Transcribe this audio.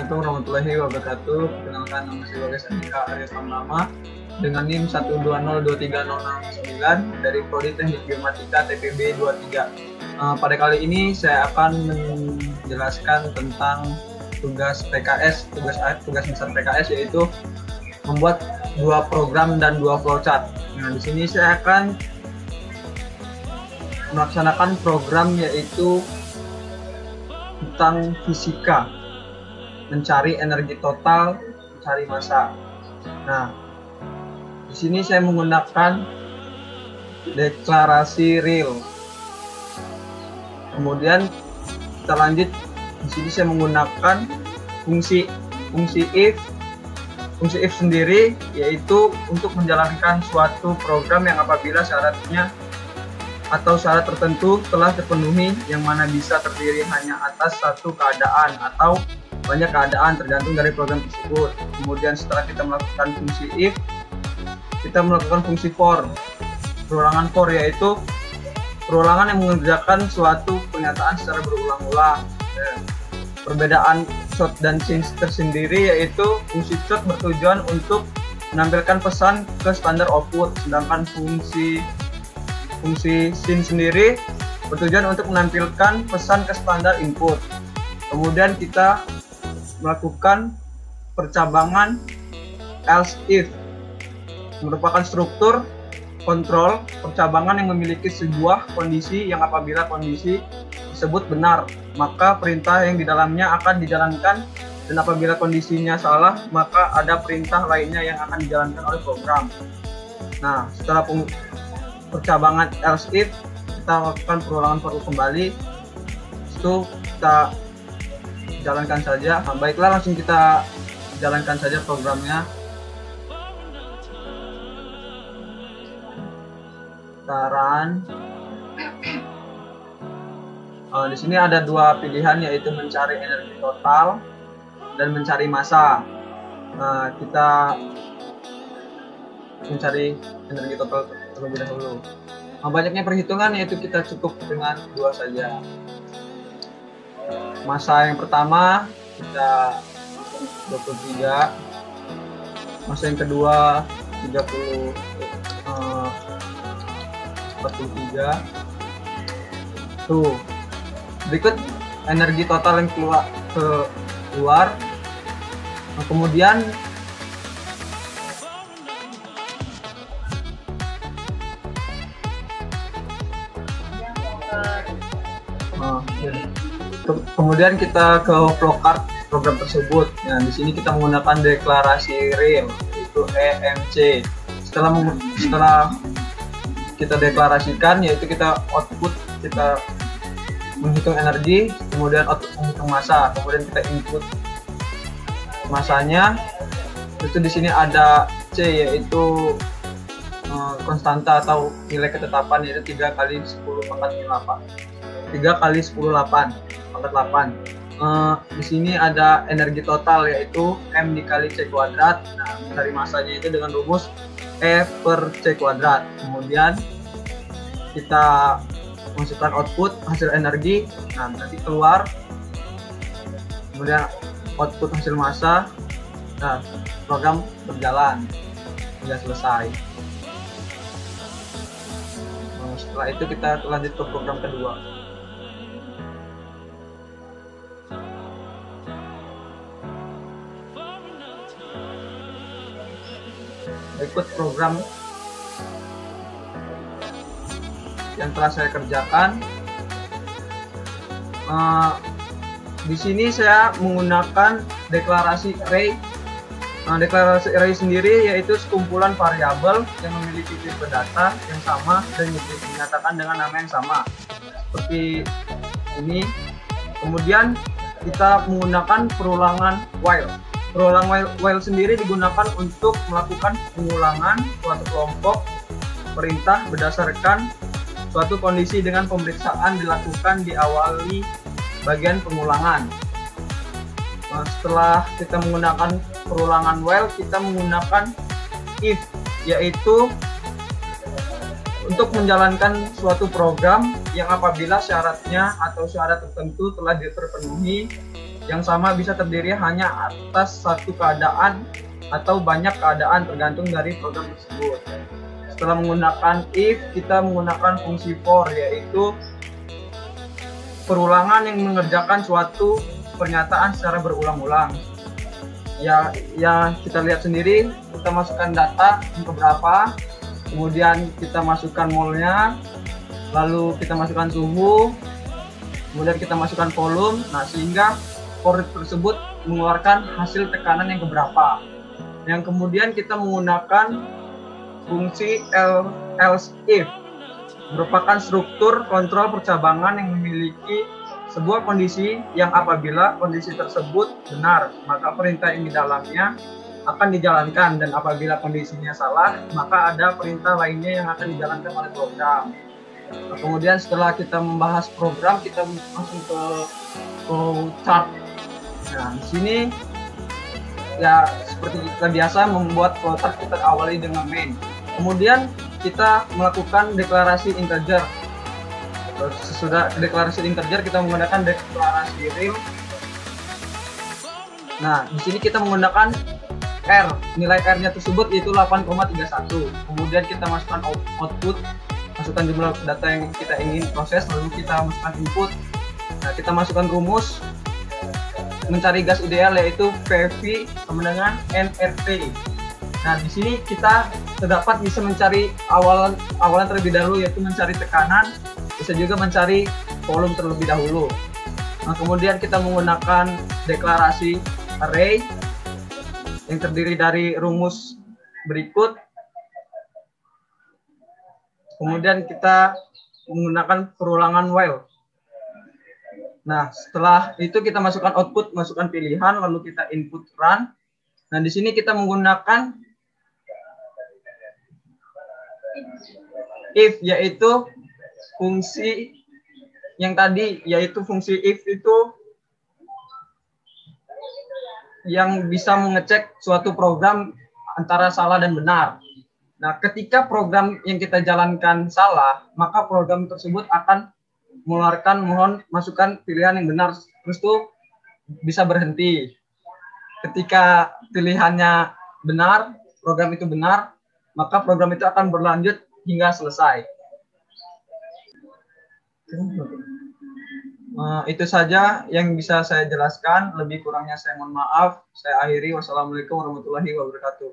Assalamualaikum warahmatullahi wabarakatuh. Perkenalkan, nama saya Bagas Andika Arya Tamlama dengan NIM 1202306 dari Prodi Teknik Biomatika TPB 23. Pada kali ini saya akan menjelaskan tentang tugas PKS, tugas besar PKS, yaitu membuat 2 program dan 2 flowchart. Nah, di sini saya akan melaksanakan program yaitu tentang fisika, mencari energi total, mencari massa. Nah, di sini saya menggunakan deklarasi real. Kemudian kita lanjut. Di sini saya menggunakan fungsi if. Fungsi if sendiri yaitu untuk menjalankan suatu program yang apabila syaratnya atau syarat tertentu telah terpenuhi, yang mana bisa terdiri hanya atas satu keadaan atau banyak keadaan tergantung dari program tersebut. Kemudian setelah kita melakukan fungsi if, kita melakukan fungsi for. Perulangan for yaitu perulangan yang mengerjakan suatu pernyataan secara berulang-ulang. Perbedaan short dan since tersendiri yaitu fungsi short bertujuan untuk menampilkan pesan ke standar output, sedangkan fungsi sin sendiri bertujuan untuk menampilkan pesan ke standar input. Kemudian kita melakukan percabangan else if, merupakan struktur kontrol percabangan yang memiliki sebuah kondisi yang apabila kondisi tersebut benar, maka perintah yang di dalamnya akan dijalankan, dan apabila kondisinya salah, maka ada perintah lainnya yang akan dijalankan oleh program. Nah, setelah percabangan else if, kita lakukan perulangan for kembali. Itu kita jalankan saja. Nah, baiklah, langsung kita jalankan saja programnya. Sekarang di sini ada 2 pilihan, yaitu mencari energi total dan mencari massa. Nah, kita mencari energi total terlebih dahulu. Nah, banyaknya perhitungan, yaitu kita cukup dengan 2 saja. Massa yang pertama kita 23, massa yang kedua 43. Tuh, berikut energi total yang keluar. Nah, kemudian kemudian kita ke flowchart program tersebut. Nah, di sini kita menggunakan deklarasi real, yaitu EMC. Setelah kita deklarasikan, yaitu kita output, kita menghitung energi, kemudian output menghitung massa, kemudian kita input massanya. Itu di sini ada C, yaitu konstanta atau nilai ketetapan, yaitu 3 kali 10 pangkat 8. 3 kali 10 8 pangkat 8. Di sini ada energi total, yaitu M dikali C kuadrat. Nah, mencari massanya itu dengan rumus E per C kuadrat. Kemudian kita masukkan output hasil energi. Nah, nanti keluar, kemudian output hasil massa. Nah, program berjalan sudah selesai. Nah, setelah itu kita lanjut ke program kedua. Berikut program yang telah saya kerjakan. Di sini saya menggunakan deklarasi array. Deklarasi array sendiri yaitu sekumpulan variabel yang memiliki tipe data yang sama dan dinyatakan dengan nama yang sama, seperti ini. Kemudian kita menggunakan perulangan while. Perulangan while sendiri digunakan untuk melakukan pengulangan suatu kelompok perintah berdasarkan suatu kondisi dengan pemeriksaan dilakukan di awali bagian pengulangan. Nah, setelah kita menggunakan perulangan while, kita menggunakan if, yaitu untuk menjalankan suatu program yang apabila syaratnya atau syarat tertentu telah terpenuhi, yang sama bisa terdiri hanya atas satu keadaan atau banyak keadaan tergantung dari program tersebut. Setelah menggunakan if, kita menggunakan fungsi for, yaitu perulangan yang mengerjakan suatu pernyataan secara berulang-ulang. Ya kita lihat sendiri, kita masukkan data yang keberapa, kemudian kita masukkan molnya, lalu kita masukkan suhu, kemudian kita masukkan volume. Nah, sehingga for tersebut mengeluarkan hasil tekanan yang keberapa. Yang kemudian kita menggunakan fungsi else if, merupakan struktur kontrol percabangan yang memiliki sebuah kondisi yang apabila kondisi tersebut benar, maka perintah yang di dalamnya akan dijalankan, dan apabila kondisinya salah, maka ada perintah lainnya yang akan dijalankan oleh program. Nah, kemudian setelah kita membahas program, kita langsung ke flowchart. Nah, di sini ya seperti kita biasa membuat flowchart, kita awali dengan main. Kemudian kita melakukan deklarasi integer. Sesudah deklarasi integer, kita menggunakan deklarasi real. Nah, di sini kita menggunakan R. Nilai R-nya tersebut yaitu 8,31. Kemudian kita masukkan output, masukkan jumlah data yang kita ingin proses, lalu kita masukkan input. Nah, kita masukkan rumus mencari gas ideal, yaitu PV sama dengan nRT. Nah, di sini kita terdapat bisa mencari awalan terlebih dahulu, yaitu mencari tekanan, bisa juga mencari volume terlebih dahulu. Nah, kemudian kita menggunakan deklarasi array yang terdiri dari rumus berikut. Kemudian kita menggunakan perulangan while. Nah, setelah itu kita masukkan output, masukkan pilihan, lalu kita input run. Nah, di sini kita menggunakan if, yaitu fungsi yang tadi, yaitu fungsi if itu yang bisa mengecek suatu program antara salah dan benar. Nah, ketika program yang kita jalankan salah, maka program tersebut akan mengeluarkan mohon masukkan pilihan yang benar, terus tuh bisa berhenti. Ketika pilihannya benar, program itu benar, maka program itu akan berlanjut hingga selesai. Itu saja yang bisa saya jelaskan. Lebih kurangnya saya mohon maaf. Saya akhiri. Wassalamualaikum warahmatullahi wabarakatuh.